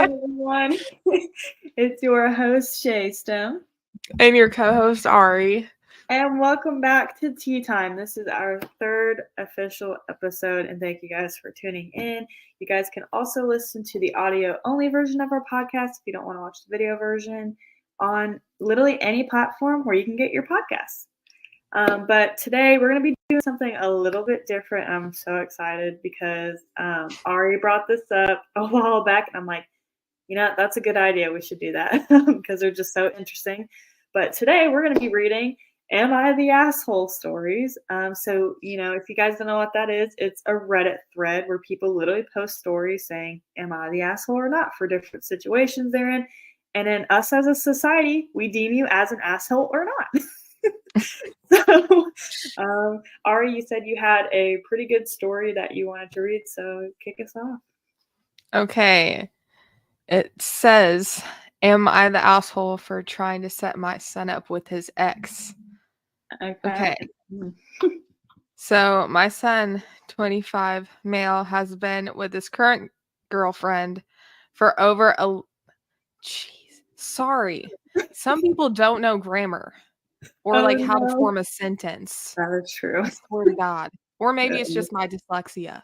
everyone. It's your host, Shay Stone. And your co-host, Ari. And welcome back to Tea Time. This is our third official episode, and thank you guys for tuning in. You guys can also listen to the audio only version of our podcast if you don't want to watch the video version on literally any platform where you can get your podcasts. But today we're going to be doing something a little bit different. I'm so excited because Ari brought this up a while back, and I'm like, that's a good idea. We should do that because they're just so interesting. But today we're going to be reading Am I the Asshole stories. So, if you guys don't know what that is, it's a Reddit thread where people literally post stories saying, Am I the asshole or not for different situations they're in. And then us as a society, we deem you as an asshole or not. So, Ari, you said you had a pretty good story that you wanted to read, so kick us off. Okay. It says, Am I the asshole for trying to set my son up with his ex? Okay. So my son, 25, male, has been with his current girlfriend for over a... Jeez. Sorry. Some people don't know grammar or how to form a sentence. That is true. I swear to God. Or maybe it's just my dyslexia.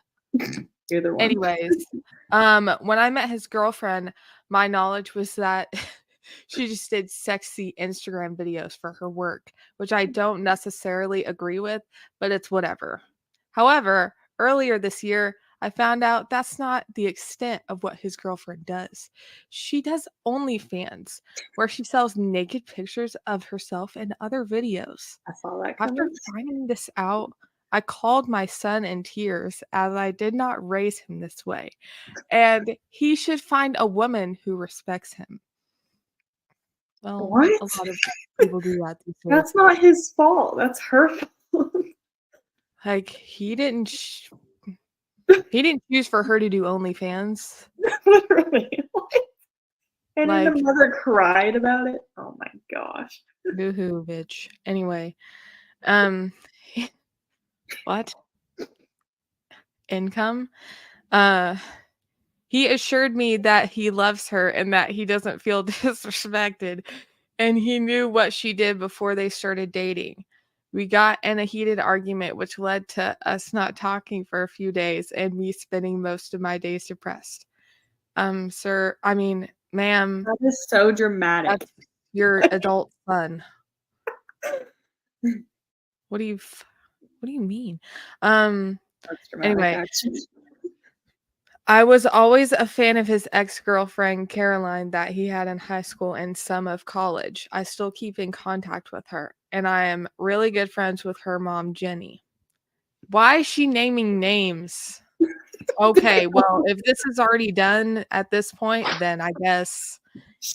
Either one. Anyways, when I met his girlfriend, my knowledge was that she just did sexy Instagram videos for her work, which I don't necessarily agree with, but it's whatever. However, earlier this year, I found out that's not the extent of what his girlfriend does. She does OnlyFans, where she sells naked pictures of herself and other videos. I saw that After finding this out, I called my son in tears as I did not raise him this way, and he should find a woman who respects him. Well, what? A lot of people do that these days. That's not his fault. That's her fault. He didn't choose for her to do OnlyFans. Literally. And then the mother cried about it. Oh my gosh. Boo-hoo, bitch. Anyway, what? Income? He assured me that he loves her and that he doesn't feel disrespected, and he knew what she did before they started dating. We got in a heated argument, which led to us not talking for a few days and me spending most of my days depressed. Ma'am. That is so dramatic. That's your adult son. What do you mean? That's dramatic, Anyway. actually. I was always a fan of his ex-girlfriend, Caroline, that he had in high school and some of college. I still keep in contact with her, and I am really good friends with her mom, Jenny. Why is she naming names? Okay, well, if this is already done at this point, then I guess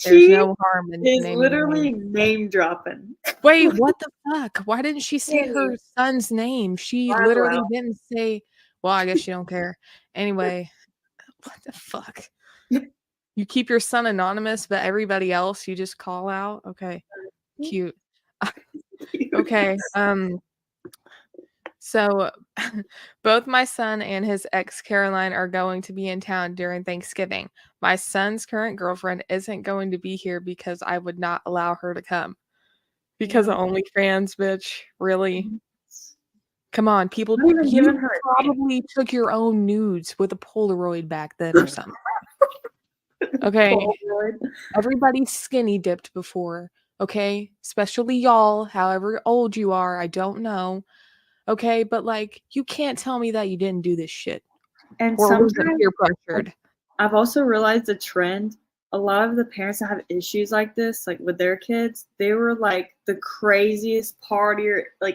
there's no harm in naming names. Literally name dropping. Wait, what the fuck? Why didn't she say her son's name? She literally didn't say... Well, I guess she don't care. Anyway... What the fuck? You keep your son anonymous, but everybody else you just call out? Okay. Cute. Okay. So both my son and his ex Caroline are going to be in town during Thanksgiving. My son's current girlfriend isn't going to be here because I would not allow her to come. Because of OnlyFans, bitch. Really? Come on, people. You probably took your own nudes with a Polaroid back then or something. Okay. Everybody's skinny dipped before. Okay. Especially y'all, however old you are. I don't know. Okay. But you can't tell me that you didn't do this shit. And or sometimes peer pressured. I've also realized a trend. A lot of the parents that have issues like this, with their kids, they were the craziest partier, you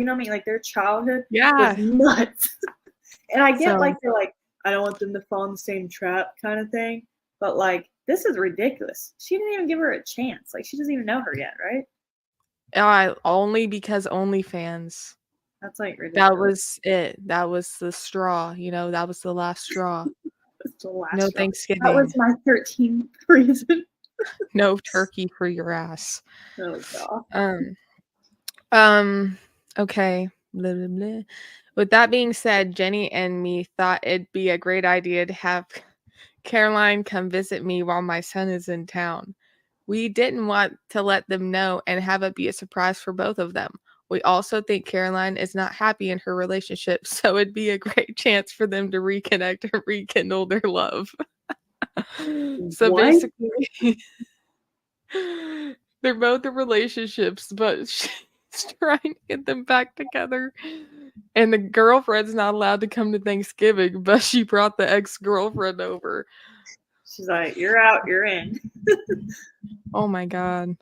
know what I mean? Their childhood was nuts. And I get they're I don't want them to fall in the same trap kind of thing. But this is ridiculous. She didn't even give her a chance. She doesn't even know her yet, right? Only because OnlyFans. That's ridiculous. That was it. That was the straw. That was the last straw. No Thanksgiving. That was my 13th reason. No turkey for your ass. Oh god. Okay. Blah, blah, blah. With that being said, Jenny and me thought it'd be a great idea to have Caroline, come visit me while my son is in town. We didn't want to let them know and have it be a surprise for both of them. We also think Caroline is not happy in her relationship, so it'd be a great chance for them to reconnect and rekindle their love. So What? basically, they're both in relationships, but she's trying to get them back together. And the girlfriend's not allowed to come to Thanksgiving, but she brought the ex-girlfriend over. She's like, you're out, you're in. Oh my God.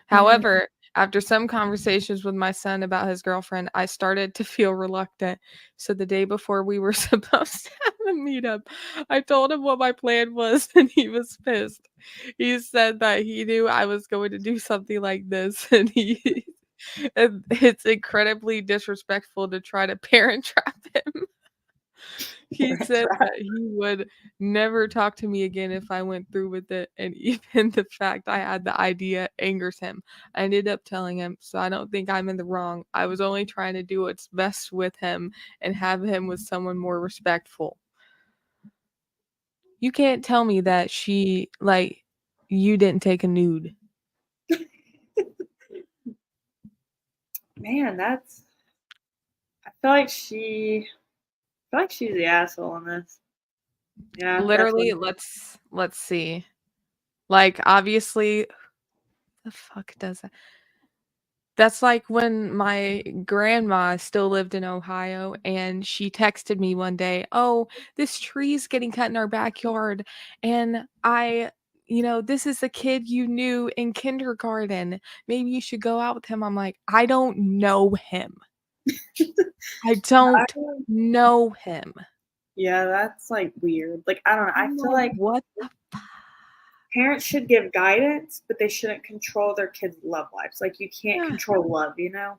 However, after some conversations with my son about his girlfriend, I started to feel reluctant. So the day before we were supposed to have a meetup, I told him what my plan was and he was pissed. He said that he knew I was going to do something like this and it's incredibly disrespectful to try to parent trap him. He said that he would never talk to me again if I went through with it, and even the fact I had the idea angers him. I ended up telling him, so I don't think I'm in the wrong. I was only trying to do what's best with him and have him with someone more respectful. You can't tell me that you didn't take a nude. Man, that's. I feel like she's the asshole in this. Yeah, Literally, definitely. let's see. Like, obviously, the fuck does that? That's like when my grandma still lived in Ohio and she texted me one day, "Oh, this tree's getting cut in our backyard and this is the kid you knew in kindergarten. Maybe you should go out with him." I'm like, "I don't know him. I I, don't know him." yeah, that's like weird. Like, I don't know. I I'm feel like, like "What the parents should give guidance, but they shouldn't control their kids' love lives. Like, you can't Yeah. control love, you know?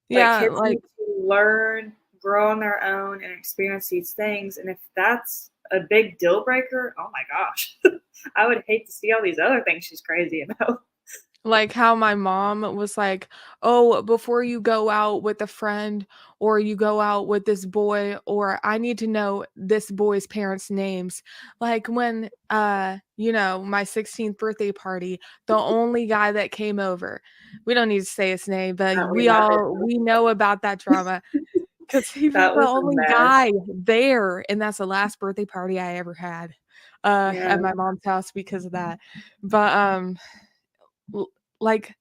Like, Yeah, kids like need to learn, grow on their own, and experience these things. And if that's a big deal breaker, oh my gosh, I would hate to see all these other things she's crazy about. Like how my mom was like, "Oh, before you go out with a friend or you go out with this boy or I need to know this boy's parents' names." Like when my 16th birthday party, the only guy that came over. We don't need to say his name, but We know his we know about that drama cuz he was that the was a only mess. guy there and that's the last birthday party I ever had Yeah. at my mom's house because of that. But l- like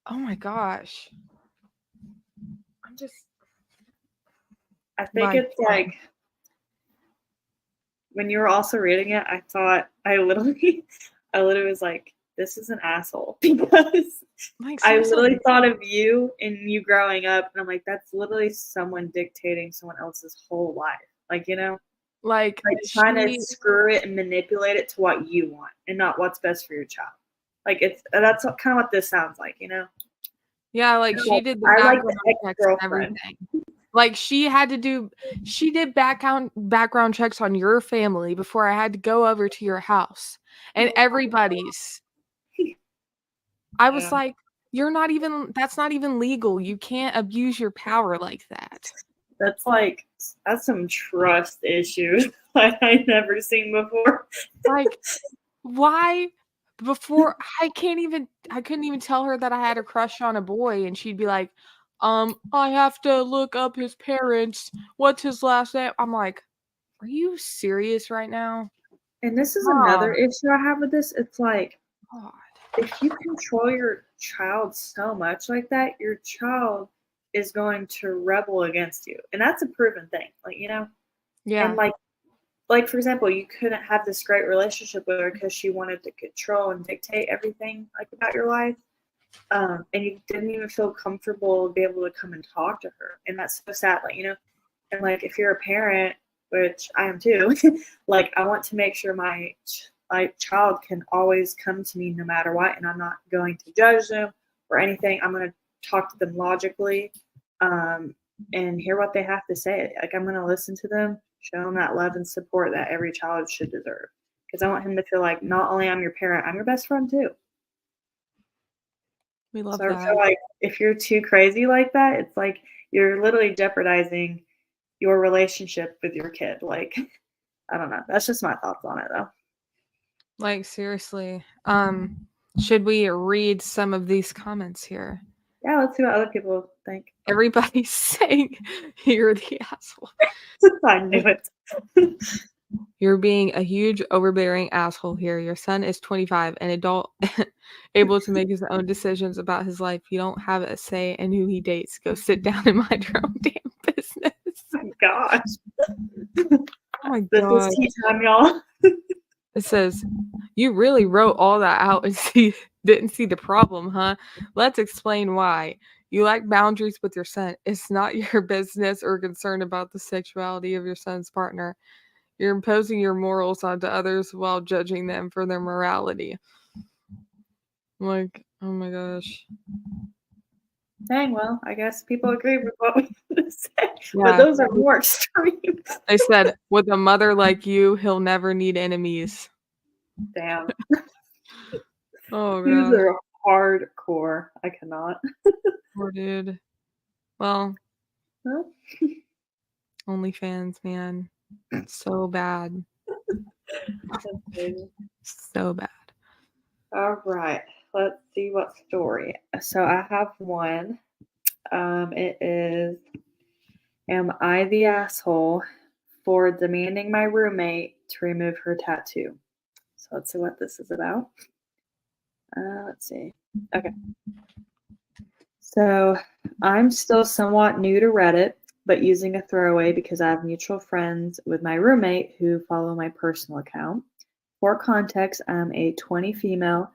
oh my gosh. I'm just I think like, it's like when you were also reading it, I thought I literally was like, this is an asshole because I literally seriously, thought of you and you growing up, and I'm like, that's literally someone dictating someone else's whole life. Like, like like trying to she screw it and manipulate it to what you want and not what's best for your child. Like that's kind of what this sounds like. yeah, like And, she like, did the I like the background ex checks and girlfriend. everything. Like she did background checks on your family before I had to go over to your house and everybody's. I was Yeah, like, that's not even legal. You can't abuse your power like that. that's some trust issues like I never seen before. Like, why before I couldn't even tell her that I had a crush on a boy and she'd be like, I have to look up his parents. What's his last name?" I'm like, "Are you serious right now?" And this is another Oh issue I have with this. It's like God. if you control your child so much like that, your child is going to rebel against you. And that's a proven thing. And Yeah. like for example, you couldn't have this great relationship with her because she wanted to control and dictate everything like about your life. And you didn't even feel comfortable to be able to come and talk to her. And that's so sad, and like if you're a parent, which I am too, like I want to make sure my child can always come to me no matter what, and I'm not going to judge them or anything. I'm going to talk to them logically, um, and hear what they have to say. Like I'm going to listen to them, show them that love and support that every child should deserve. Because I want him to feel like not only I'm your parent, I'm your best friend too. We So love I that. feel like if you're too crazy like that, it's like you're literally jeopardizing your relationship with your kid. Like, I don't know. That's just my thoughts on it, though. Like, seriously. Should we read some of these comments here? Yeah, let's see what other people think. Everybody's saying you're the asshole. I knew it. You're being a huge overbearing asshole here. Your son is 25, an adult, able to make his own decisions about his life. You don't have a say in who he dates. Go sit down and mind your own damn business. Oh my gosh. Oh my This god. is tea time, y'all. It says, you really wrote all that out and didn't see the problem, huh? Let's explain why. You lack boundaries with your son. It's not your business or concern about the sexuality of your son's partner. You're imposing your morals onto others while judging them for their morality. Like, oh my gosh. Dang, well, I guess people agree with what we say. Yeah. But those are more extreme. They said, with a mother like you, he'll never need enemies. Damn. Oh, These god. are hardcore. I cannot. Poor dude. Well, Huh? OnlyFans, man. So bad. That's crazy. So bad. All right. Let's see what story. So I have one. It is, am I the asshole for demanding my roommate to remove her tattoo? So let's see what this is about. Let's see. Okay. So I'm still somewhat new to Reddit, but using a throwaway because I have mutual friends with my roommate who follow my personal account. For context, I'm a 20 female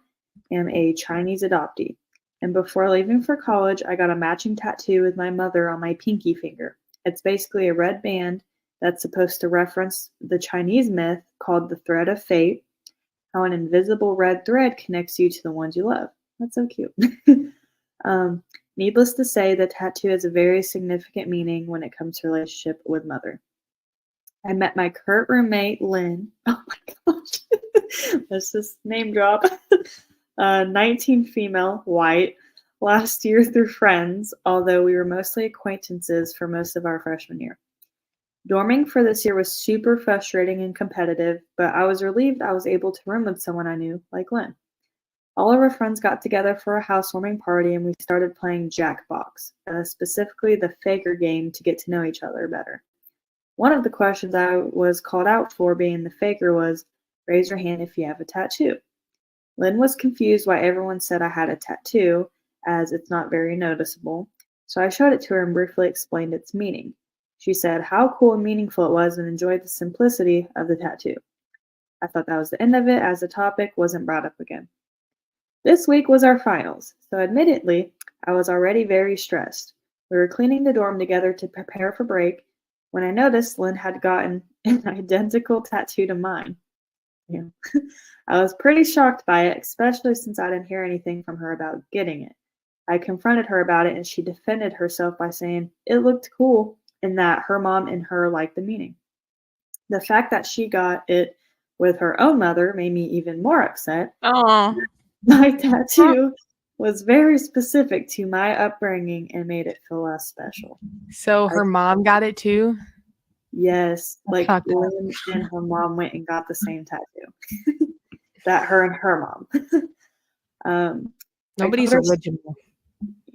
and a Chinese adoptee. And before leaving for college, I got a matching tattoo with my mother on my pinky finger. It's basically a red band that's supposed to reference the Chinese myth called the thread of fate, how an invisible red thread connects you to the ones you love. That's so cute. Needless to say, the tattoo has a very significant meaning when it comes to relationship with mother. I met my current roommate, Lynn. Oh my gosh. Let's just name drop. 19 female, white, last year through friends, although we were mostly acquaintances for most of our freshman year. Dorming for this year was super frustrating and competitive, but I was relieved I was able to room with someone I knew, like Lynn. All of our friends got together for a housewarming party and we started playing Jackbox, specifically the Faker game to get to know each other better. One of the questions I was called out for being the Faker was, raise your hand if you have a tattoo. Lynn was confused why everyone said I had a tattoo, as it's not very noticeable, so I showed it to her and briefly explained its meaning. She said how cool and meaningful it was and enjoyed the simplicity of the tattoo. I thought that was the end of it, as the topic wasn't brought up again. This week was our finals, so admittedly, I was already very stressed. We were cleaning the dorm together to prepare for break when I noticed Lynn had gotten an identical tattoo to mine. Yeah. I was pretty shocked by it, especially since I didn't hear anything from her about getting it. I confronted her about it and she defended herself by saying it looked cool and that her mom and her liked the meaning. The fact that she got it with her own mother made me even more upset. Oh. My tattoo was very specific to my upbringing and made it feel less special. So her mom got it too? Yes, like Fucked up. Lynn and her mom went and got the same tattoo. That her and her mom. Nobody's original.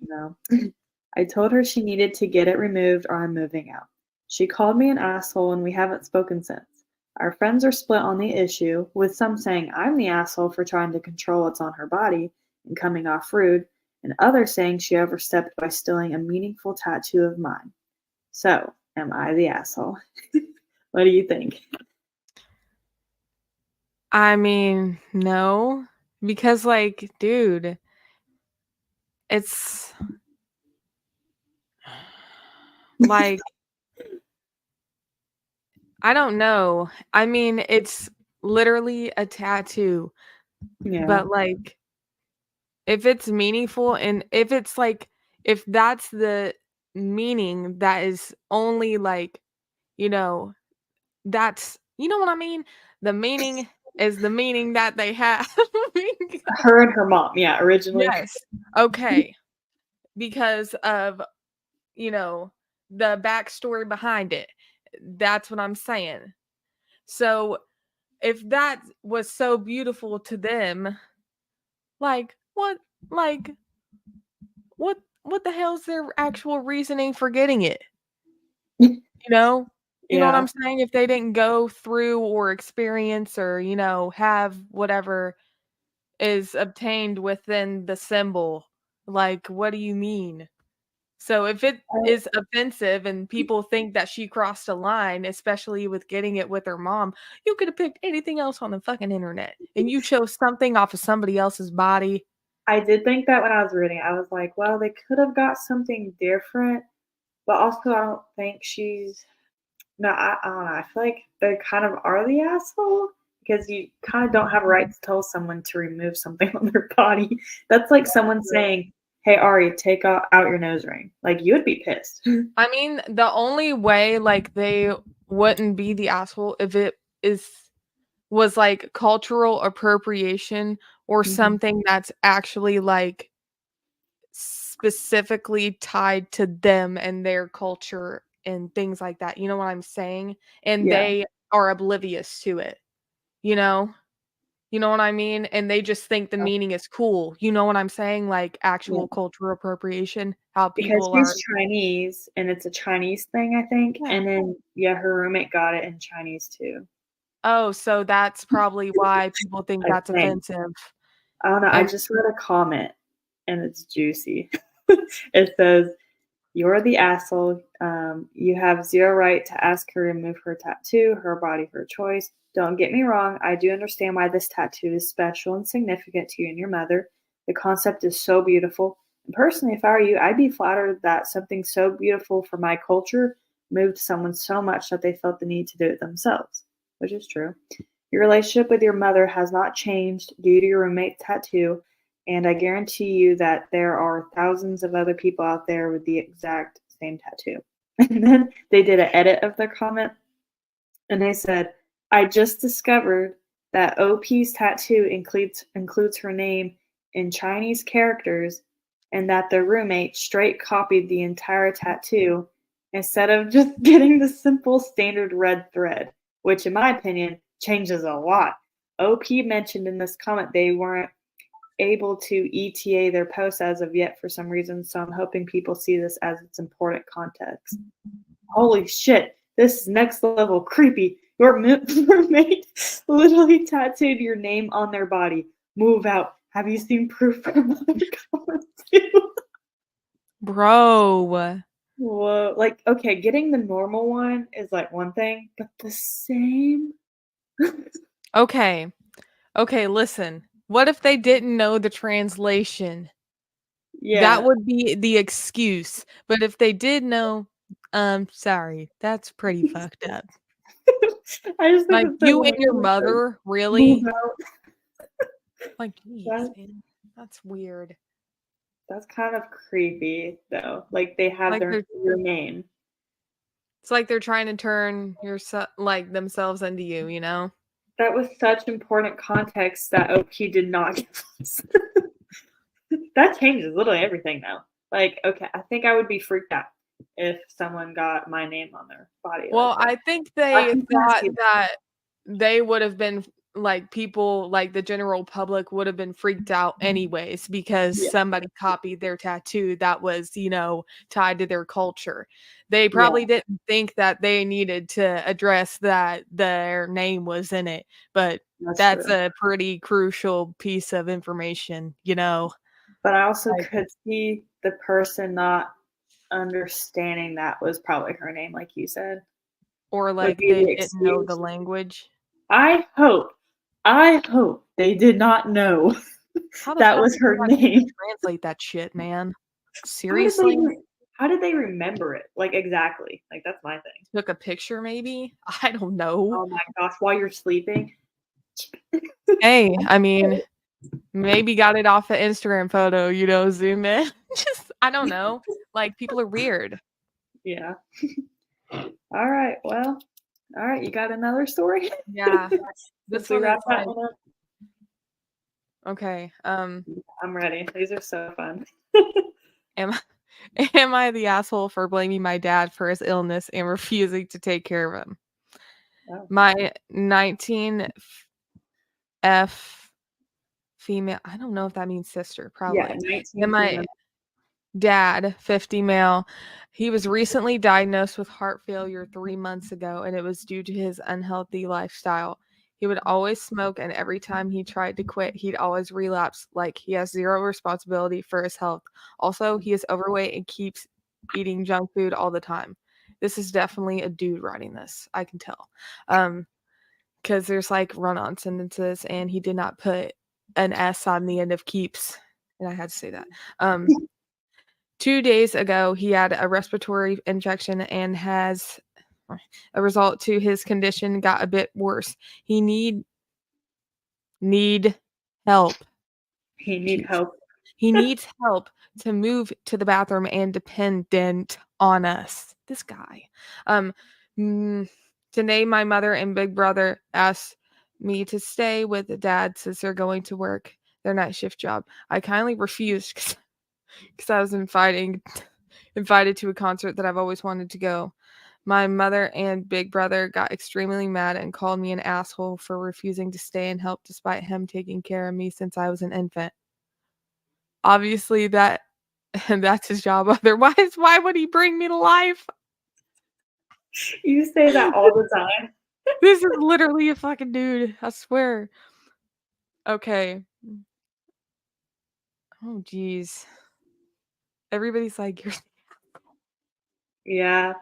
No. I told her she needed to get it removed or I'm moving out. She called me an asshole and we haven't spoken since. Our friends are split on the issue, with some saying I'm the asshole for trying to control what's on her body and coming off rude, and others saying she overstepped by stealing a meaningful tattoo of mine. So, am I the asshole? What do you think? I mean, no. Because, like, dude, it's like, I don't know. I mean, it's literally a tattoo. Yeah. But, like, if it's meaningful and if it's like, if that's the meaning that is only like, that's, you know what I mean? The meaning is the meaning that they have. Her and her mom, yeah, originally. Yes. Okay. Because of, the backstory behind it. That's what I'm saying. So if that was so beautiful to them, like like what the hell's their actual reasoning for getting it? You know? You know what Yeah. I'm saying? If they didn't go through or experience or, have whatever is obtained within the symbol, like, what do you mean? So if it is offensive and people think that she crossed a line, especially with getting it with her mom, you could have picked anything else on the fucking internet, and you chose something off of somebody else's body. I did think that when I was reading, I was like, well, they could have got something different, but also I don't think she's no, I don't know. I feel like they kind of are the asshole because you kind of don't have a right to tell someone to remove something on their body. That's like someone saying, "Hey Ari, take out your nose ring." Like you would be pissed. I mean, the only way, like, they wouldn't be the asshole if it was, like, cultural appropriation or Mhm. something that's actually, like, specifically tied to them and their culture and things like that, you know what I'm saying? And Yeah, they are oblivious to it, you know? You know what I mean? And they just think the yeah, meaning is cool, you know what I'm saying? Like, yeah. actual cultural appropriation, how Because people she's are. Chinese and it's a Chinese thing, I think. Yeah. And then yeah, her roommate got it in Chinese too. Oh, so that's probably why people think I that's think. offensive, I don't know. I and just read a comment and it's juicy. It says, "You're the asshole. You have zero right to ask her to remove her tattoo, her body, her choice. Don't get me wrong. I do understand why this tattoo is special and significant to you and your mother. The concept is so beautiful. And personally, if I were you, I'd be flattered that something so beautiful for my culture moved someone so much that they felt the need to do it themselves," which is true. "Your relationship with your mother has not changed due to your roommate's tattoo, and I guarantee you that there are thousands of other people out there with the exact same tattoo." And then they did an edit of their comment and they said, "I just discovered that OP's tattoo includes her name in Chinese characters and that the roommate straight copied the entire tattoo instead of just getting the simple standard red thread, which in my opinion changes a lot. OP mentioned in this comment they weren't able to ETA their post as of yet for some reason, so I'm hoping people see this as its important context." Holy shit, this is next level creepy. Your roommate literally tattooed your name on their body. Move out. Have you seen proof from other comments too? bro. Whoa. Like, okay, getting the normal one is like one thing, but the same? Okay. Okay, listen. What if they didn't know the translation? That Yeah. would be the excuse, but if they did know, sorry, that's pretty fucked up. I just think Like, it's so you and funny your 'cause it says, mother, move really? out. Like, jeez, That, man, that's weird. that's kind of creepy, though. Like, they have Like, your name. it's like they're trying to turn like, themselves into you, you know? That was such important context that OP did not give us. That changes literally everything now. Like, okay, I think I would be freaked out if someone got my name on their body like Well, that. I think I they can thought see that they would have been like, people like the general public would have been freaked out anyways because yeah, somebody copied their tattoo that was, tied to their culture. They yeah, probably didn't think that they needed to address that their name was in it, but that's that's true. a pretty crucial piece of information, you know? But I also Like, could see the person not understanding that was probably her name, like you said, or would like be they the didn't know the excuse. language. I hope they did not know How the that fuck was did her somebody even name. translate that shit, man? How did they Seriously? how did they remember it? Like, exactly. Like, that's my thing. Took a picture maybe? I don't know. Oh my gosh, while you're sleeping? Hey, I mean, maybe got it off an Instagram photo, zoom in. Just I don't know. Like, people are weird. Yeah. Alright, well, alright, you got another story? Yeah. Since This we one is wrapped that like, one up? okay, I'm ready. These are so fun. am Am I the asshole for blaming my dad for his illness and refusing to take care of him? Oh. My 19F female, I don't know if that means sister, Yeah, probably. 19 And my female. dad, 50 male, he was recently diagnosed with heart failure 3 months ago, and it was due to his unhealthy lifestyle. He would always smoke, and every time he tried to quit, he'd always relapse, like he has zero responsibility for his health. Also, he is overweight and keeps eating junk food all the time. This is definitely a dude writing this, I can tell. Because there's like run-on sentences, and he did not put an S on the end of keeps, and I had to say that. 2 days ago, he had a respiratory infection and has a result to his condition got a bit worse. He need help. He need Jeez. help. He needs help to move to the bathroom and dependent on us. This guy. Um, Today my mother and big brother asked me to stay with dad since they're going to work their night shift job. I kindly refused because I was invited to a concert that I've always wanted to go. My mother and big brother got extremely mad and called me an asshole for refusing to stay and help despite him taking care of me since I was an infant. Obviously that's his job. Otherwise, why would he bring me to life? You say that all the time. This is literally a fucking dude. I swear. Okay. Oh jeez. Everybody's like, you're Yeah,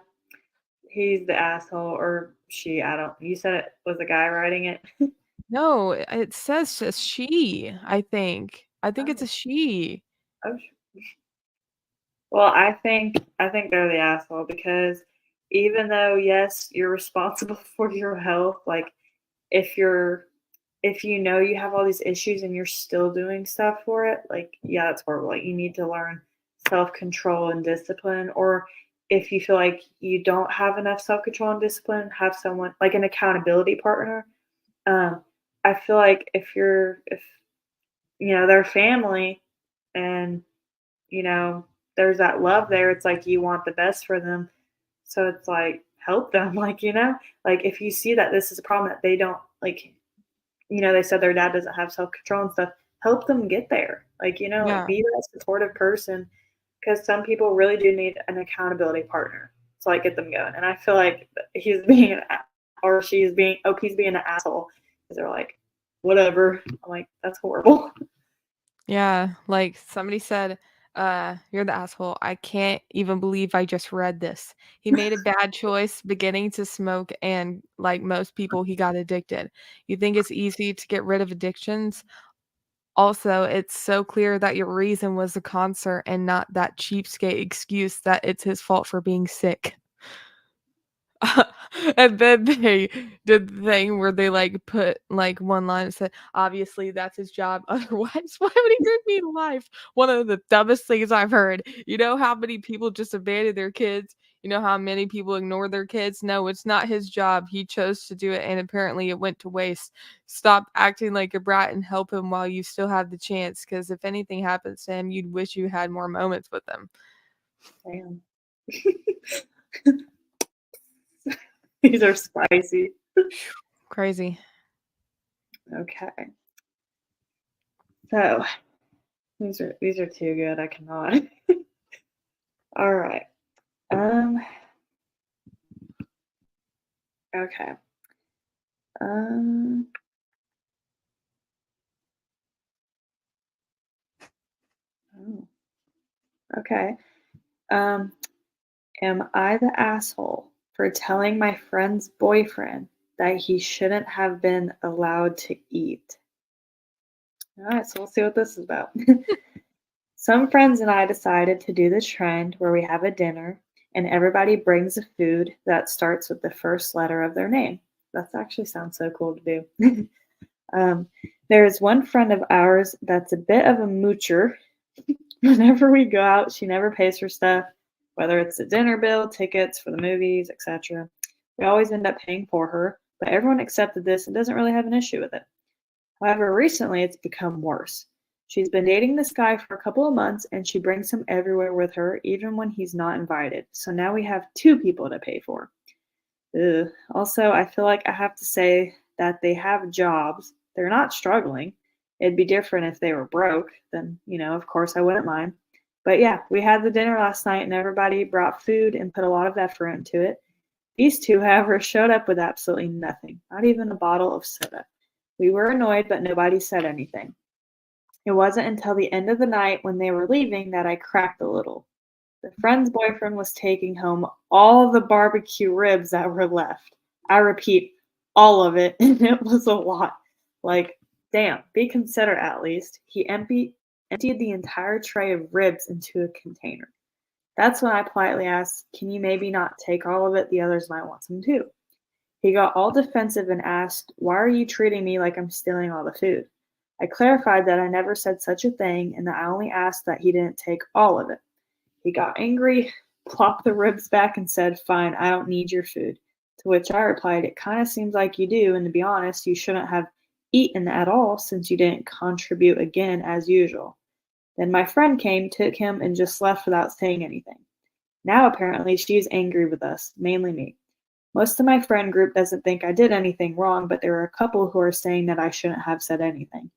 he's the asshole or she. I don't. You said it was a guy writing it. no, it says just she, I think. I think it's a Oh, she. oh, well, I think they're the asshole because even though yes, you're responsible for your health, like if you're if you know you have all these issues and you're still doing stuff for it, like yeah, that's horrible. Like you need to learn self-control and discipline or if you feel like you don't have enough self-control and discipline, have someone like an accountability partner. Um, I feel like if they're family and there's that love there, it's like you want the best for them. So it's like help them, like if you see that this is a problem that they don't like, they said their dad doesn't have self control and stuff, help them get there. Like Yeah. be that supportive person because some people really do need an accountability partner to like get them going. And I feel like he's being or she's being he's being an asshole because they're like, whatever. I'm like, that's horrible. Yeah, like somebody said, you're the asshole. I can't even believe I just read this. He made a bad choice beginning to smoke, and like most people, he got addicted. You think it's easy to get rid of addictions? Also, it's so clear that your reason was the concert and not that cheapskate excuse that it's his fault for being sick. And then they did the thing where they, like, put, like, one line and said, "Obviously, that's his job, otherwise, why would he bring me to life?" One of the dumbest things I've heard. You know how many people just abandon their kids? You know how many people ignore their kids? No, it's not his job. He chose to do it, and apparently it went to waste. Stop acting like a brat and help him while you still have the chance, because if anything happens to him, you'd wish you had more moments with him. Damn. These are spicy. Crazy. Okay. So these are too good. I cannot. All right. Um. Okay. Um. Oh, okay. Um. Am I the asshole for telling my friend's boyfriend that he shouldn't have been allowed to eat? All right. So we'll see what this is about. Some friends and I decided to do this trend where we have a dinner and everybody brings a food that starts with the first letter of their name. That actually sounds so cool to do. um, there is one friend of ours that's a bit of a moocher. Whenever we go out, she never pays for stuff, whether it's the dinner bill, tickets for the movies, etc. We always end up paying for her, but everyone accepted this and doesn't really have an issue with it. However, recently it's become worse. She's been dating this guy for a couple of months and she brings him everywhere with her, even when he's not invited. So now we have two people to pay for. Ugh. Also, I feel like I have to say that they have jobs. They're not struggling. It'd be different if they were broke. Then, of course, I wouldn't mind. But yeah, we had the dinner last night and everybody brought food and put a lot of effort into it. These two, however, showed up with absolutely nothing, not even a bottle of soda. We were annoyed, but nobody said anything. It wasn't until the end of the night when they were leaving that I cracked a little. The friend's boyfriend was taking home all the barbecue ribs that were left. I repeat, all of it, and it was a lot. Like, damn, be considerate at least. He emptied the entire tray of ribs into a container. That's when I politely asked, can you maybe not take all of it? The others might want some too. He got all defensive and asked, why are you treating me like I'm stealing all the food? I clarified that I never said such a thing and that I only asked that he didn't take all of it. He got angry, plopped the ribs back, and said, fine, I don't need your food. To which I replied, it kind of seems like you do, and to be honest, you shouldn't have eaten at all since you didn't contribute again as usual. Then my friend came, took him, and just left without saying anything. Now apparently she's angry with us, mainly me. Most of my friend group doesn't think I did anything wrong, but there are a couple who are saying that I shouldn't have said anything.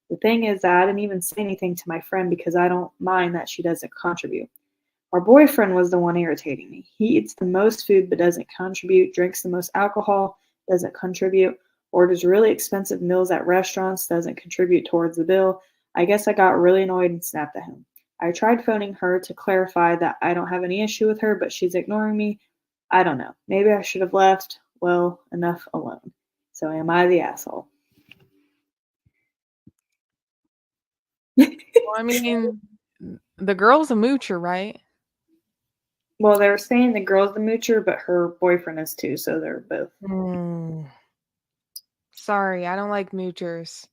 The thing is that I didn't even say anything to my friend because I don't mind that she doesn't contribute. Our boyfriend was the one irritating me. He eats the most food but doesn't contribute, drinks the most alcohol, doesn't contribute, orders really expensive meals at restaurants, doesn't contribute towards the bill. I guess I got really annoyed and snapped at him. I tried phoning her to clarify that I don't have any issue with her, but she's ignoring me. I don't know. Maybe I should have left. Well, enough alone. So am I the asshole? Well, I mean, the girl's a moocher, right? Well, they were saying the girl's the moocher, but her boyfriend is too, so they're both. Sorry, I don't like moochers.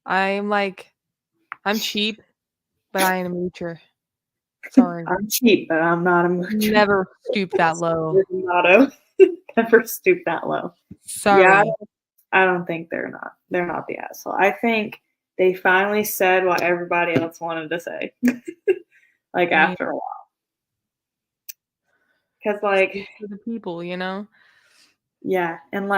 I'm cheap, but I ain't a moocher. Sorry. I'm cheap, but I'm not a moocher. Never stoop that low. Motto. Never stoop that low. Sorry. Yeah, I don't think they're not the asshole. I think they finally said what everybody else wanted to say. Like after a while. Because for the people, yeah, and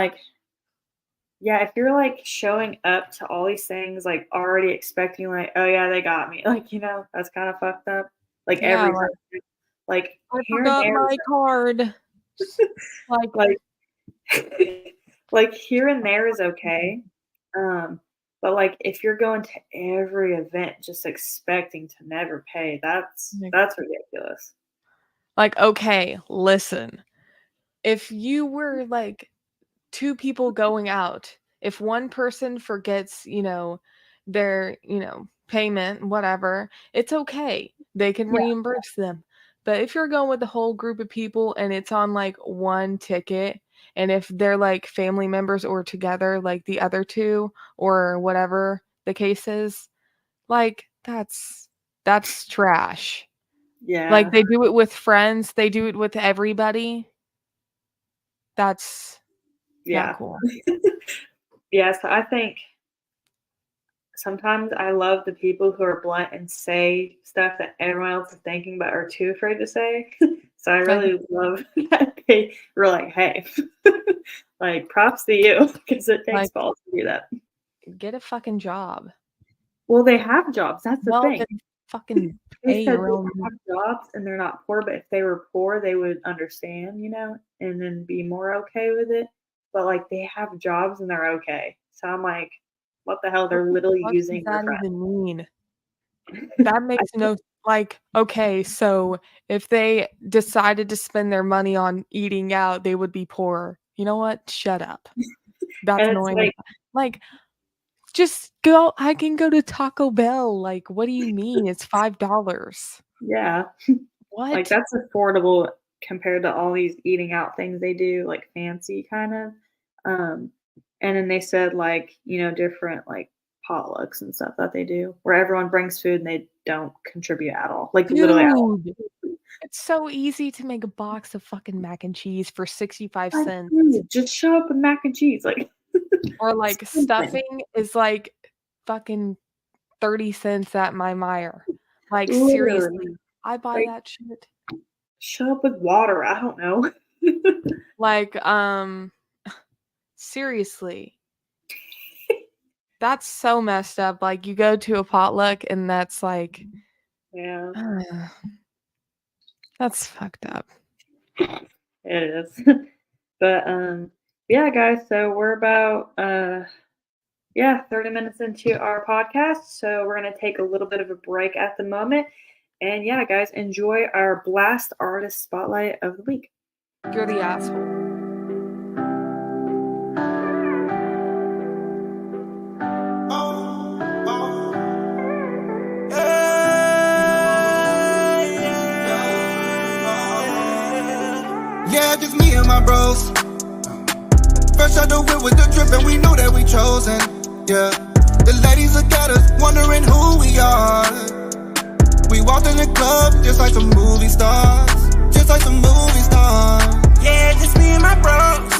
yeah, if you're showing up to all these things already expecting oh yeah, they got me. That's kind of fucked up. Yeah, every time. I here and forgot there my card. here and there is okay. But if you're going to every event just expecting to never pay, that's ridiculous. Okay, listen. If you were two people going out, if one person forgets, their, payment, whatever, it's okay. They can reimburse them. But if you're going with a whole group of people and it's on one ticket, and if they're family members or together, the other two or whatever the case is, that's trash. Yeah. They do it with friends, they do it with everybody. That's not cool. Yes, I think sometimes I love the people who are blunt and say stuff that everyone else is thinking but are too afraid to say. So I really love that they were hey, props to you because it takes balls to do that. Get a fucking job. Well, they have jobs. That's the thing. Then fucking they said they have jobs and they're not poor, but if they were poor, they would understand, and then be more okay with it. But they have jobs and they're okay. So I'm what the hell? They're literally using that their even mean? That makes no okay, so if they decided to spend their money on eating out, they would be poor. You know what? Shut up. That's annoying. Just go. I can go to Taco Bell. What do you mean? It's $5. Yeah. What? That's affordable compared to all these eating out things they do, fancy kind of. And then they said different potlucks and stuff that they do where everyone brings food and they don't contribute at all. Literally at all. It's so easy to make a box of fucking mac and cheese for 65 cents. Just show up with mac and cheese. Or stuffing is fucking 30 cents at my Meijer. Like, Literally. seriously, I buy Like- that shit. Shut up with water. I don't know. Like, seriously. That's so messed up. Like, you go to a potluck and that's like, Yeah, that's fucked up. it is. But yeah, guys, so we're about 30 minutes into our podcast. So we're gonna take a little bit of a break at the moment. And yeah, guys, enjoy our Blast Artist Spotlight of the week. You're the asshole. Yeah, just me and my bros. Fresh out the whip with the drip and we know that we chosen. Yeah, the ladies look at us, wondering who we are. We walked in the club just like some movie stars. Just like some movie stars. Yeah, just me and my bros.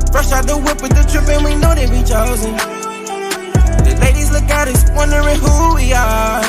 Fresh out the whip with the drip and we know that we chosen. The ladies look at us, wondering who we are.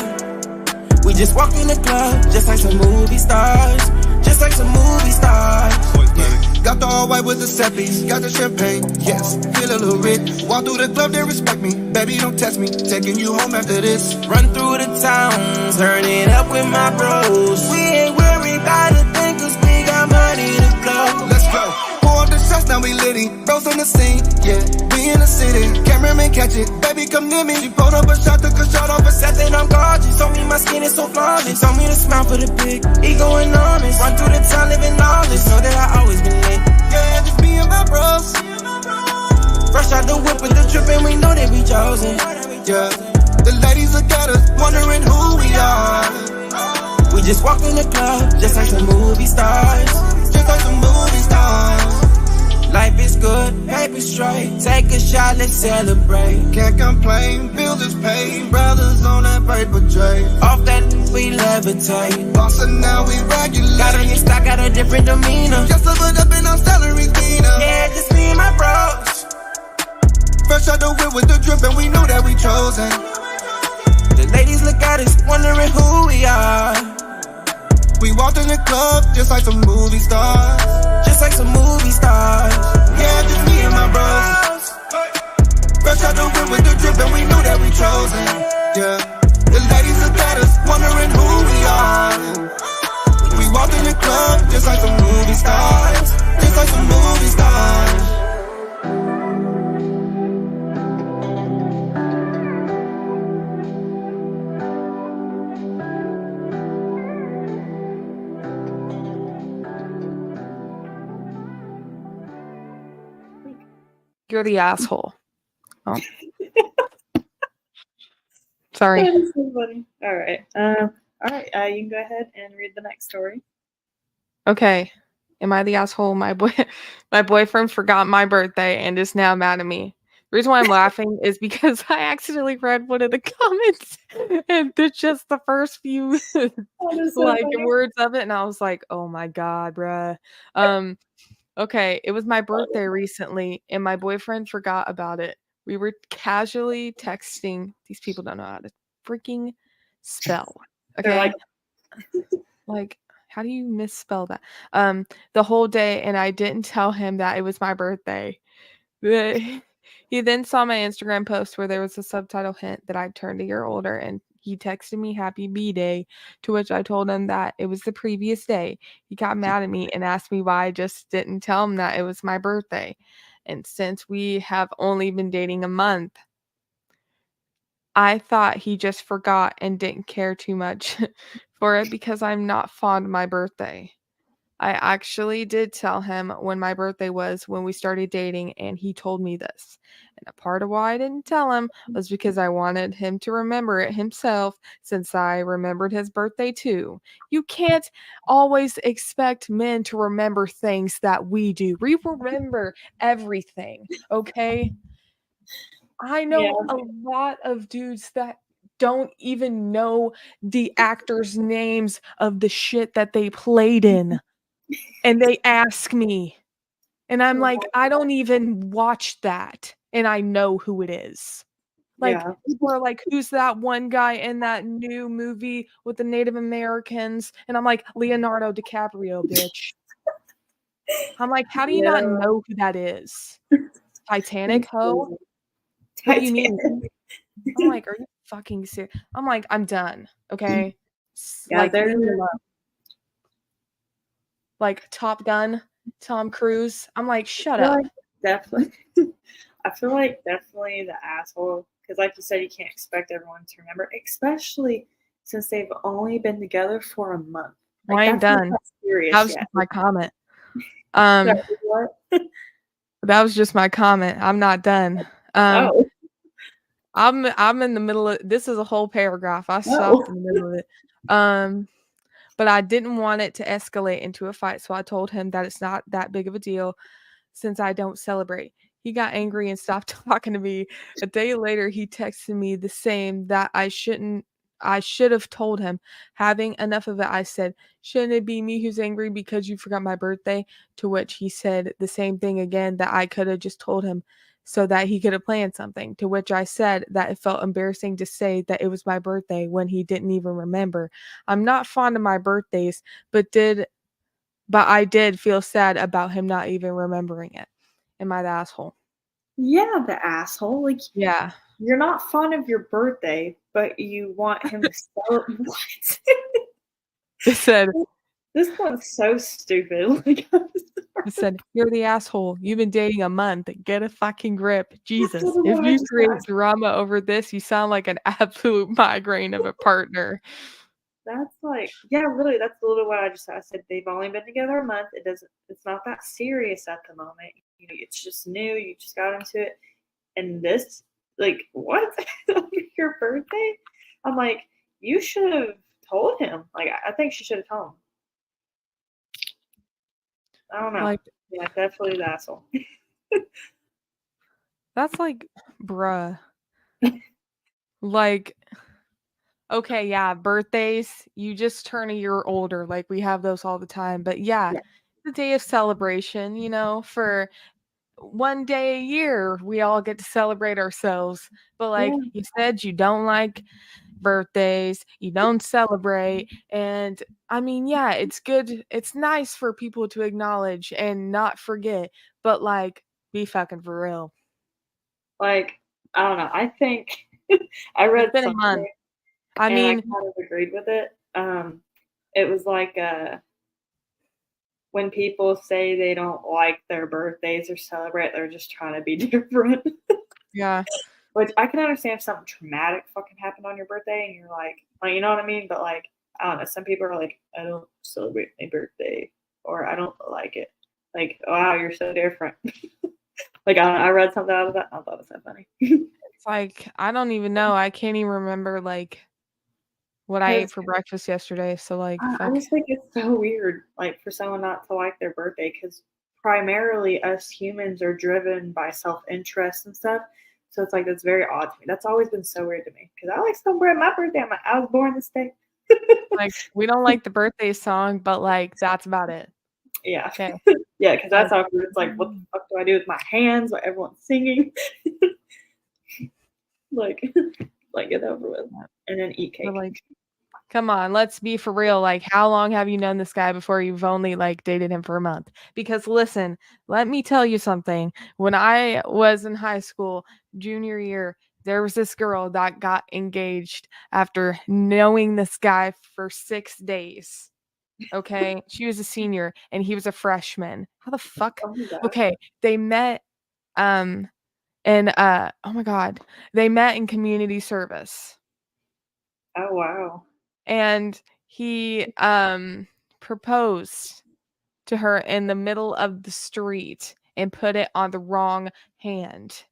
We just walked in the club just like some movie stars. Just like some movie stars. Yeah. Got the all white with the seppies, got the champagne, yes, feel a little rich. Walk through the club, they respect me, baby don't test me. Taking you home after this. Run through the town, turn it up with my bros. We ain't worried about a thing, cause we got money to blow. Let's go. Pour up the shots, now we litty. Bros on the scene, yeah, we in the city. Cameraman catch it, baby come near me. She pulled up a shot, took a shot off a set, that I'm gorgeous. Told me my skin is so flawless. Told me to smile for the big ego enormous. Run through the town, living lawless. Know that I always been lit. Yeah, just me and my bros. Fresh out the whip with the drip and we know that we chosen. Yeah, the ladies look at us, wondering who we are. We just walked in the club, just like some movie stars. Just like some movie stars. Life is good, paper straight. Take a shot, let's celebrate. Can't complain, bills is paid. Brothers on that paper tray. Off that we levitate. Bossing now we regulate. Got a new stock, got a different demeanor. Just leveled up and our salary's cleaner. Yeah, just me and my bros. Fresh out the whip with the drip and we know that we chosen. The ladies look at us, wondering who we are. We walked in the club just like some movie stars. Just like some movie stars. Yeah, just me and my bros. Fresh out the whip with the drip and we know that we chosen. Yeah, the ladies look at us, wondering who we are. We walked in the club just like some movie stars. Just like some movie stars. You're the asshole. Oh. Sorry. That is so funny. All right. You can go ahead and read the next story. Okay. Am I the asshole? My boyfriend forgot my birthday and is now mad at me. The reason why I'm laughing is because I accidentally read one of the comments and it's just the first few That is so like funny. words of it, and I was like, oh my god, bruh. Okay, it was my birthday recently, and my boyfriend forgot about it. We were casually texting. These people don't know how to freaking spell. They're Okay, like, like how do you misspell that? The whole day, and I didn't tell him that it was my birthday. He then saw my Instagram post where there was a subtitle hint that I turned a year older, and he texted me happy B-Day, to which I told him that it was the previous day. He got mad at me and asked me why I just didn't tell him that it was my birthday. And since we have only been dating a month, I thought he just forgot and didn't care too much for it because I'm not fond of my birthday. I actually did tell him when my birthday was when we started dating, and he told me this. And a part of why I didn't tell him was because I wanted him to remember it himself, since I remembered his birthday too. You can't always expect men to remember things that we do. We remember everything, okay? I know a lot of dudes that don't even know the actors' names of the shit that they played in. And they ask me, and I'm like, I don't even watch that, and I know who it is. Like, Yeah. people are like, "Who's that one guy in that new movie with the Native Americans?" And I'm like, "Leonardo DiCaprio, bitch." I'm like, "How do you not Yeah. know who that is? Titanic, ho? What do you mean?" Titanic. I'm like, "Are you fucking serious?" I'm like, "I'm done, okay? Yeah, Like, leave me they're alone." Like, Top Gun, Tom Cruise. I'm like, "Shut feel up." like definitely I feel like definitely the asshole, because like you said, you can't expect everyone to remember, especially since they've only been together for a month. Well, Like, I ain't that's not done. that That serious was yet. just my comment. Sorry, what? That was just my comment. I'm not done. Oh, I'm in the middle of this is a whole paragraph. I no. stopped in the middle of it. Um, but I didn't want it to escalate into a fight, so I told him that it's not that big of a deal since I don't celebrate. He got angry and stopped talking to me. A day later, he texted me the same that I should have told him. Having enough of it, I said, "Shouldn't it be me who's angry because you forgot my birthday?" To which he said the same thing again, that I could have just told him so that he could have planned something. To which I said that it felt embarrassing to say that it was my birthday when he didn't even remember. I'm not fond of my birthdays, but I did feel sad about him not even remembering it. Am I the asshole? Yeah, the asshole. Like, Yeah. you're not fond of your birthday, but you want him to celebrate. What? It said This one's so stupid. Like, I'm it sorry. said, "You're the asshole. You've been dating a month. Get a fucking grip. That's Jesus. what If I you just create asked. drama over this, you sound like an absolute migraine of a partner." That's like, yeah, really, that's literally what I just said. I said they've only been together a month. It's not that serious at the moment. You know, it's just new. You just got into it. And this, like, what? On your birthday? I'm like, you should have told him. Like, I think she should have told him. I don't know. Like, Yeah, definitely the asshole. that's like, bruh. Like, okay, yeah, birthdays, you just turn a year older. Like, we have those all the time. But yeah, Yeah. the day of celebration, for one day a year, we all get to celebrate ourselves. But like Yeah. you said, you don't like birthdays, you don't celebrate. And I mean, yeah, it's good. It's nice for people to acknowledge and not forget, but like, be fucking for real. Like, I don't know. I think I It's read been a month. something I and I mean, kind of agreed with it. It was like when people say they don't like their birthdays or celebrate, they're just trying to be different. yeah, Which I can understand if something traumatic fucking happened on your birthday and you're like, you know what I mean? But like, I don't know. Some people are like, I don't celebrate my birthday, or I don't like it. Like, wow, you're so different. Like, I read something out of that. I thought it was so funny. it's like, I don't even know. I can't even remember like what I ate Because for breakfast yesterday. So like, I fuck. just think it's so weird, like, for someone not to like their birthday, because primarily us humans are driven by self-interest and stuff. So it's like, that's very odd to me. That's always been so weird to me, because I like celebrate my birthday. I'm like, I was born this day. Like, we don't like the birthday song, but like, that's about it. Yeah. Okay. Yeah, because Like, that's awkward. It's like, what the fuck do I do with my hands while everyone's singing? Like, like, get over with. And then eat we're cake. like, come on, let's be for real. Like, how long have you known this guy before you've only like dated him for a month? Because listen, let me tell you something. When I was in high school, junior year, there was this girl that got engaged after knowing this guy for 6 days. Okay? She was a senior and he was a freshman. How the fuck? Oh my gosh. Okay, they met um and oh my god, they met in community service. Oh, wow. And he proposed to her in the middle of the street and put it on the wrong hand,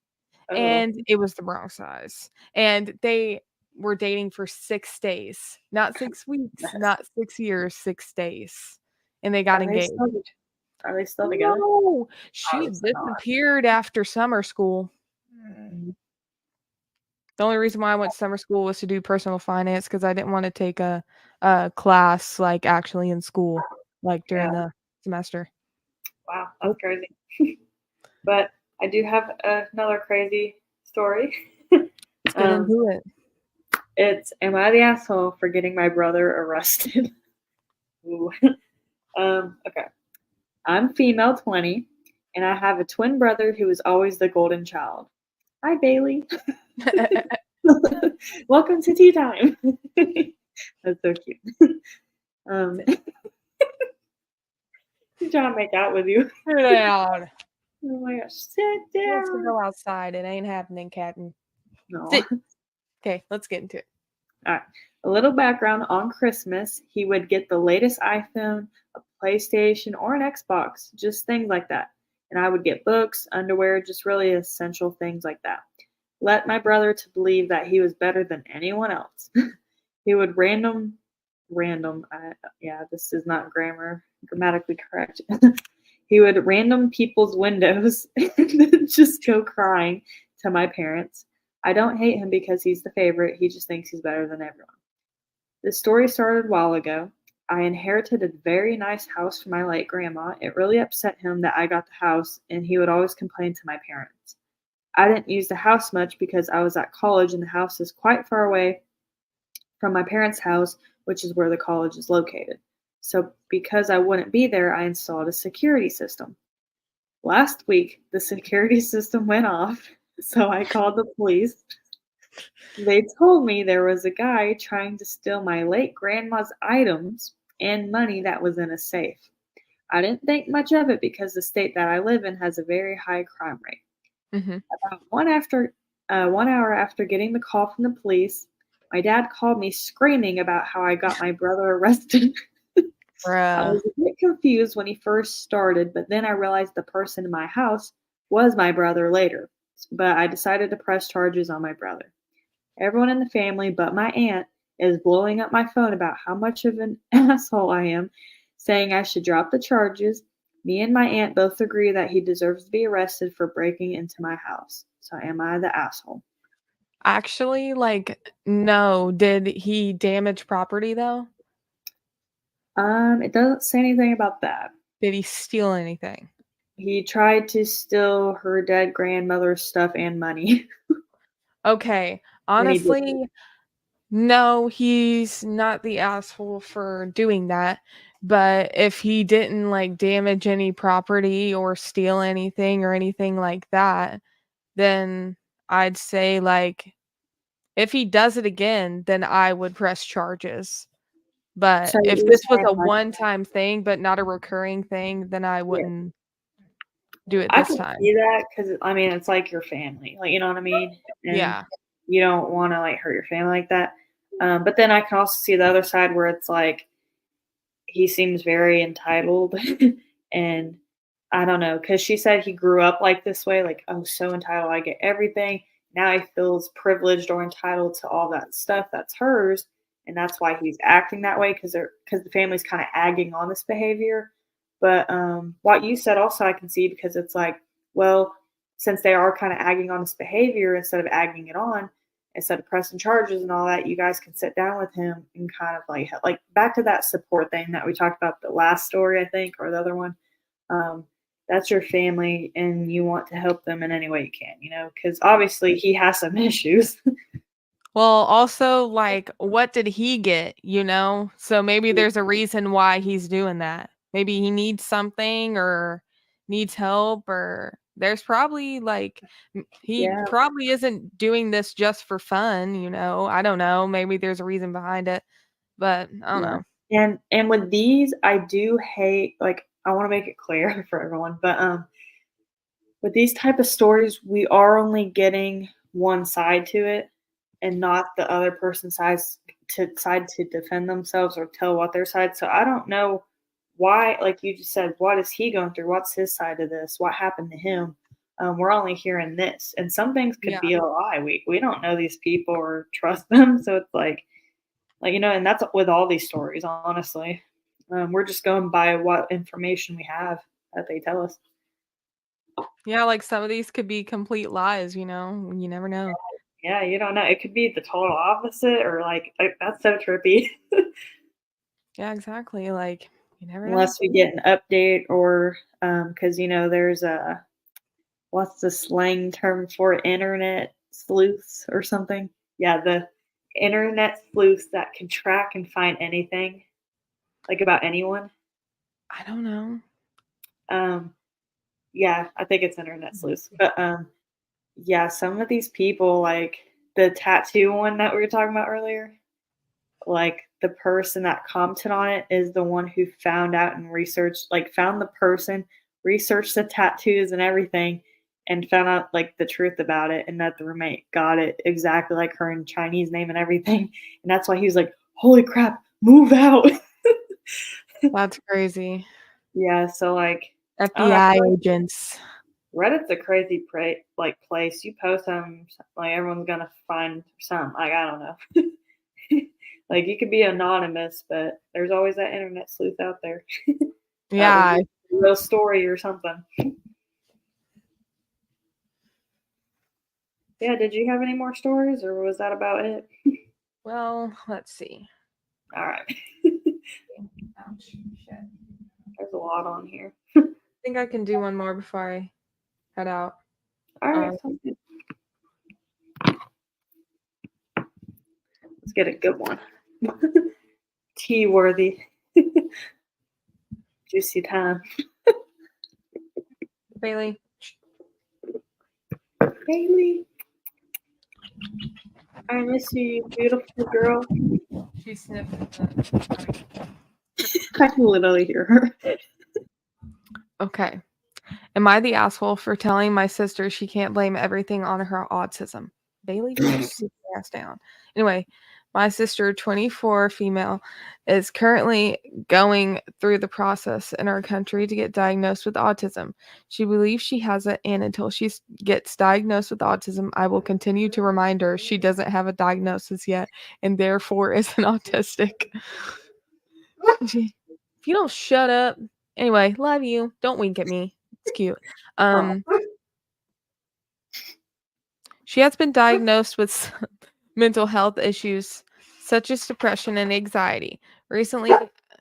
Oh, and it was the wrong size, and they were dating for 6 days, not 6 weeks, mess. not 6 years, 6 days, and they got Are they engaged. still, are they still together? No, she Obviously not. disappeared after summer school. The only reason why I went to summer school was to do personal finance because I didn't want to take a class like actually in school, like Yeah. during the semester. Wow, that's crazy. But I do have another crazy story. Let's get into it. It's Am I the Asshole for Getting My Brother Arrested? Ooh. Okay. I'm female 20, and I have a twin brother who is always the golden child. Hi, Bailey. Welcome to tea time. That's so cute. He's trying to make out with you. Sit down. Oh my gosh, sit Let's down. go outside. It ain't happening, Captain. No. Sit. Okay, let's get into it. All right. A little background on Christmas, he would get the latest iPhone, a PlayStation, or an Xbox, just things like that. And I would get books, underwear, just really essential things like that. Let my brother to believe that he was better than anyone else. He would this is not grammatically correct. He would random people's windows and then just go crying to my parents. I don't hate him because he's the favorite. He just thinks he's better than everyone. This story started a while ago. I inherited a very nice house from my late grandma. It really upset him that I got the house, and he would always complain to my parents. I didn't use the house much because I was at college, and the house is quite far away from my parents' house, which is where the college is located. So because I wouldn't be there, I installed a security system. Last week, the security system went off, so I called the police. They told me there was a guy trying to steal my late grandma's items and money that was in a safe. I didn't think much of it because the state that I live in has a very high crime rate. Mm-hmm. About 1 hour after getting the call from the police, my dad called me screaming about how I got my brother arrested. I was a bit confused when he first started, but then I realized the person in my house was my brother later. But I decided to press charges on my brother. Everyone in the family but my aunt is blowing up my phone about how much of an asshole I am, saying I should drop the charges. Me and my aunt both agree that he deserves to be arrested for breaking into my house. So am I the asshole? Actually, no. Did he damage property though? It doesn't say anything about that. Did he steal anything? He tried to steal her dead grandmother's stuff and money. Okay. And he did. Honestly, no, he's not the asshole for doing that. But if he didn't damage any property or steal anything or anything like that, then I'd say if he does it again, then I would press charges. But So if you're this was saying, a like, one-time thing but not a recurring thing, then I wouldn't do it I this can time. see that because it's like your family, you know what I mean? And Yeah. you don't want to hurt your family like that. But then I can also see the other side where it's like he seems very entitled, and I don't know, because she said he grew up like this way, oh, so entitled, I get everything. Now he feels privileged or entitled to all that stuff that's hers, and that's why he's acting that way because the family's kind of agging on this behavior. But what you said also I can see because it's like, well, since they are kind of agging on this behavior instead of agging it on, instead of pressing charges and all that, you guys can sit down with him and kind of like back to that support thing that we talked about the last story, I think, or the other one. That's your family and you want to help them in any way you can, because obviously he has some issues. Well, also, what did he get, So maybe there's a reason why he's doing that. Maybe he needs something or needs help, or there's probably he Yeah. probably isn't doing this just for fun, I don't know. Maybe there's a reason behind it, but I don't know. And with these, I do hate, I want to make it clear for everyone, but with these type of stories, we are only getting one side to it and not the other person's side to defend themselves or tell what their side. So I don't know why, like you just said, what is he going through? What's his side of this? What happened to him? We're only hearing this, and some things could be a lie. We don't know these people or trust them, so it's like and that's with all these stories. Honestly, we're just going by what information we have that they tell us. Yeah, some of these could be complete lies. You never know. Yeah, you don't know. It could be the total opposite, or that's so trippy. Yeah, exactly. You never know. Unless we get an update, or because there's a what's the slang term for internet sleuths or something. Yeah, the internet sleuths that can track and find anything, like about anyone. I don't know. Yeah, I think it's internet sleuths. But yeah, some of these people, like the tattoo one that we were talking about earlier, like the person that commented on it is the one who found out and researched, like found the person, researched the tattoos and everything, and found out like the truth about it, and that the roommate got it exactly like her in Chinese name and everything, and that's why he was like, "Holy crap, move out!" That's crazy. Yeah, so like, I don't know, I FBI feel like agents. Reddit's a crazy like place. You post them, like everyone's gonna find some. Like I don't know. Like you could be anonymous, but there's always that internet sleuth out there. Yeah. That will real story or something. Yeah, did you have any more stories or was that about it? Well, let's see. All right. Ouch. Shit. There's a lot on here. I think I can do one more before I head out. All right, sounds good. Let's get a good one. Tea worthy. Juicy time. Bailey. Bailey. I miss you, beautiful girl. She sniffed. I can literally hear her. Okay. Am I the asshole for telling my sister she can't blame everything on her autism? Bailey, just sit your ass down. Anyway, my sister, 24, female, is currently going through the process in our country to get diagnosed with autism. She believes she has it, and until she gets diagnosed with autism, I will continue to remind her she doesn't have a diagnosis yet and therefore isn't autistic. If you don't shut up. Anyway, love you. Don't wink at me. It's cute. She has been diagnosed with mental health issues such as depression and anxiety. Recently,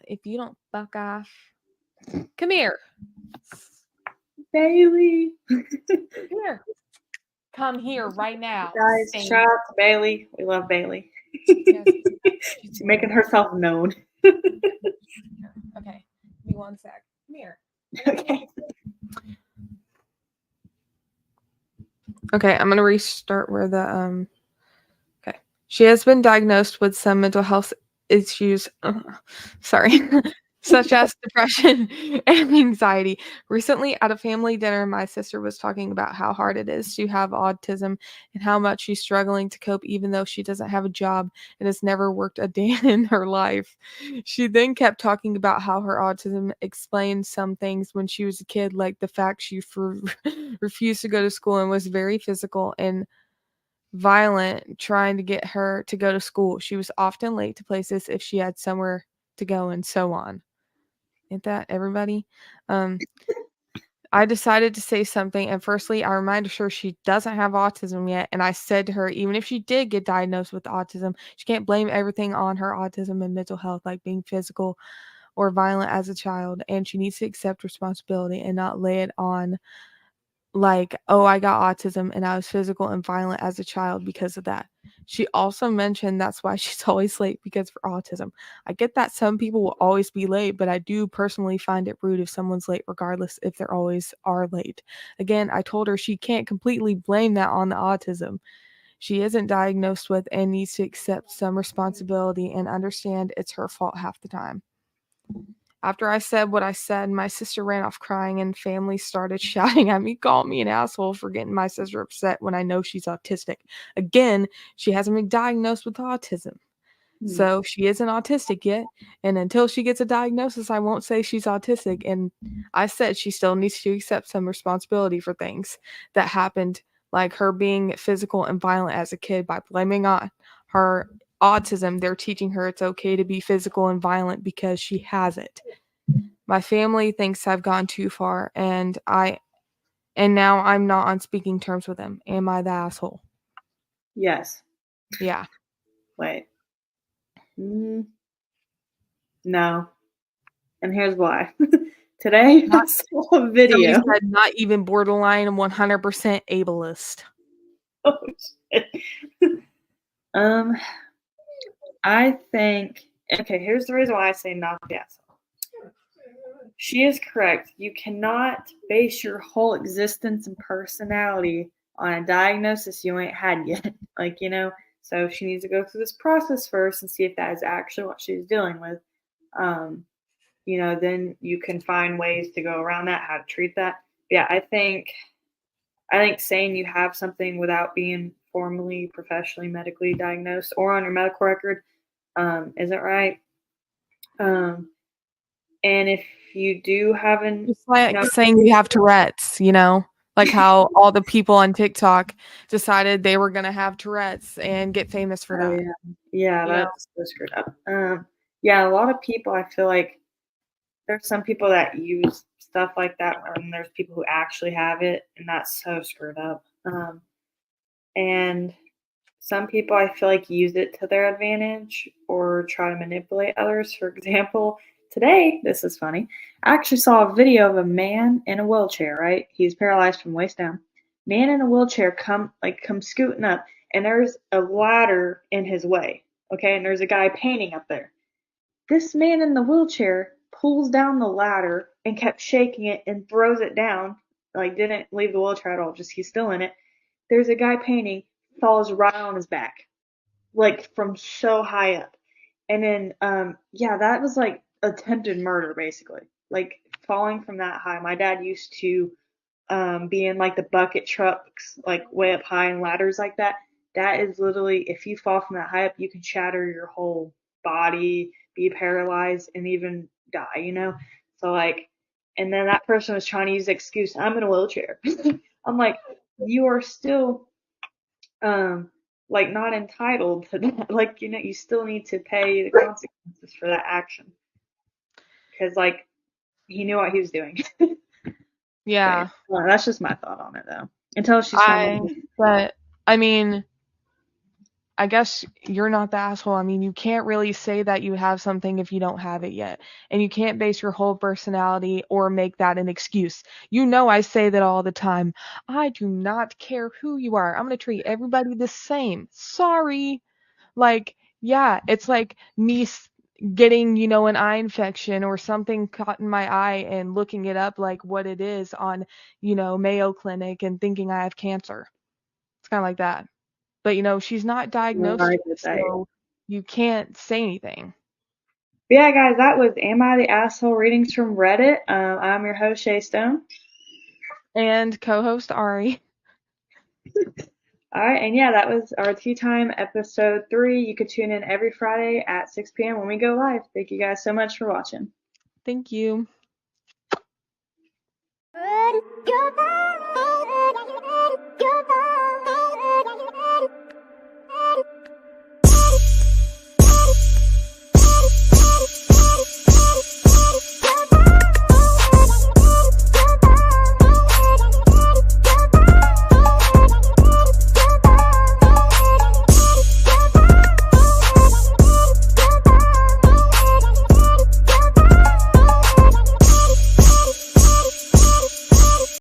if you don't fuck off, come here. Bailey. Come here. Come here right now. Guys, Sing. shout out to Bailey. We love Bailey. Yes. She's making herself known. Okay. Give me one sec. Come here. Okay. Okay, I'm gonna restart where the okay. She has been diagnosed with some mental health issues. Sorry. Such as depression and anxiety. Recently, at a family dinner, my sister was talking about how hard it is to have autism and how much she's struggling to cope, even though she doesn't have a job and has never worked a day in her life. She then kept talking about how her autism explains some things when she was a kid, like the fact she refused to go to school and was very physical and violent trying to get her to go to school. She was often late to places if she had somewhere to go, and so on. Ain't that everybody? I decided to say something, and firstly, I reminded her she doesn't have autism yet, and I said to her, even if she did get diagnosed with autism, she can't blame everything on her autism and mental health, like being physical or violent as a child, and she needs to accept responsibility and not lay it on like, oh, I got autism and I was physical and violent as a child because of that. She also mentioned that's why she's always late, because of autism. I get that some people will always be late, but I do personally find it rude if someone's late, regardless if they're always are late. Again, I told her she can't completely blame that on the autism she isn't diagnosed with and needs to accept some responsibility and understand it's her fault half the time. After I said what I said, my sister ran off crying and family started shouting at me, called me an asshole for getting my sister upset when I know she's autistic. Again, she hasn't been diagnosed with autism. So she isn't autistic yet. And until she gets a diagnosis, I won't say she's autistic. And I said she still needs to accept some responsibility for things that happened, like her being physical and violent as a kid. By blaming on her autism, they're teaching her it's okay to be physical and violent because she has it. My family thinks I've gone too far, and now I'm not on speaking terms with them. Am I the asshole? Yes. Yeah. Wait. No. And here's why. Today, I saw a video. Somebody said not even borderline 100% ableist. Oh, shit. I think, okay, here's the reason why I say not the asshole. She is correct. You cannot base your whole existence and personality on a diagnosis you ain't had yet. Like, so she needs to go through this process first and see if that is actually what she's dealing with. Then you can find ways to go around that, how to treat that. Yeah, I think saying you have something without being formally, professionally, medically diagnosed or on your medical record isn't right. And if you do have It's like saying you have Tourette's, like how all the people on TikTok decided they were going to have Tourette's and get famous for that. Yeah, that's so screwed up. Yeah, a lot of people, I feel like there's some people that use stuff like that, and there's people who actually have it, and that's so screwed up. And some people, I feel like, use it to their advantage or try to manipulate others. For example, today, this is funny, I actually saw a video of a man in a wheelchair, right? He's paralyzed from waist down. Man in a wheelchair come scooting up, and there's a ladder in his way, okay? And there's a guy painting up there. This man in the wheelchair pulls down the ladder and kept shaking it and throws it down, like didn't leave the wheelchair at all, just he's still in it. There's a guy painting, falls right on his back, like from so high up. And then, that was like attempted murder, basically, like falling from that high. My dad used to be in like the bucket trucks, like way up high and ladders like that. That is literally, if you fall from that high up, you can shatter your whole body, be paralyzed, and even die, So like, and then that person was trying to use the excuse, I'm in a wheelchair. I'm like, you are still like not entitled to that. Like, you still need to pay the consequences for that action. Because like he knew what he was doing. Yeah. Well, that's just my thought on it though. Until she's but I mean, I guess you're not the asshole. I mean, you can't really say that you have something if you don't have it yet. And you can't base your whole personality or make that an excuse. I say that all the time. I do not care who you are. I'm going to treat everybody the same. Sorry. Like, yeah, it's like me getting, an eye infection or something caught in my eye and looking it up like what it is on, Mayo Clinic and thinking I have cancer. It's kind of like that. But, she's not diagnosed yet, so you can't say anything. Yeah, guys, that was Am I the Asshole readings from Reddit. I'm your host, Shay Stone. And co-host Ari. All right, and yeah, that was our Tea Time episode 3. You could tune in every Friday at 6 p.m. when we go live. Thank you guys so much for watching. Thank you.